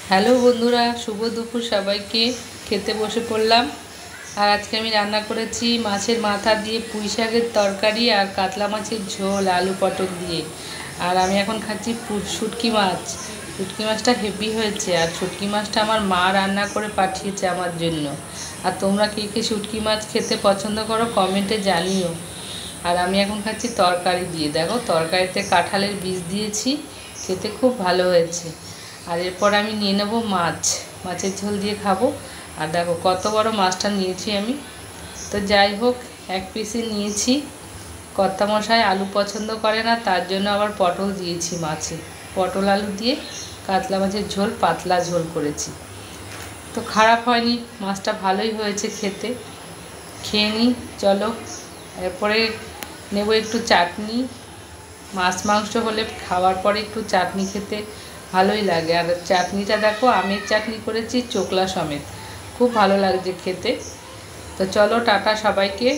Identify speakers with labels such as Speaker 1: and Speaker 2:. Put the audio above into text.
Speaker 1: Hello বন্ধুরা, শুভ দুপুর সবাইকে। খেতে বসে পড়লাম। আর আজকে আমি রান্না করেছি মাছের মাথা দিয়ে পুঁই শাকের তরকারি আর কাতলা মাছের ঝোল আলু পটল দিয়ে। আর আমি এখন খাচ্ছি শুটকি মাছ। শুটকি মাছটা হেভি হয়েছে। আর শুটকি মাছটা আমার মা রান্না করে পাঠিয়েছে আমার জন্য। আর তোমরা কে কে শুটকি মাছ খেতে পছন্দ করো কমেন্টে জানিও। আর আমি এখন খাচ্ছি তরকারি দিয়ে। দেখো, তরকারিতে কাঁঠালের বীজ দিয়েছি, খেতে খুব ভালো হয়েছে। আর এরপর আমি নিয়ে নেব মাছের ঝোল দিয়ে খাবো। আর দেখো কত বড় মাছটা নিয়েছি আমি। তো যাই হোক, এক পিসই নিয়েছি। কর্তামশাই আলু পছন্দ করে না, তার জন্য আবার পটল দিয়েছি মাছে। পটল আলু দিয়ে কাতলা মাছের ঝোল, পাতলা ঝোল করেছি। তো খারাপ হয়নি, মাছটা ভালোই হয়েছে খেতে। খেয়ে নিই চলো। এরপরে নেব একটু চাটনি। মাছ মাংস হলে খাওয়ার পরে একটু চাটনি খেতে ভালোই লাগে। আর চাটনিটা দেখো, আমের চাটনি করেছি চোকলা সমেত, খুব ভালো লাগছে খেতে। তো চলো, টাটা সবাইকে।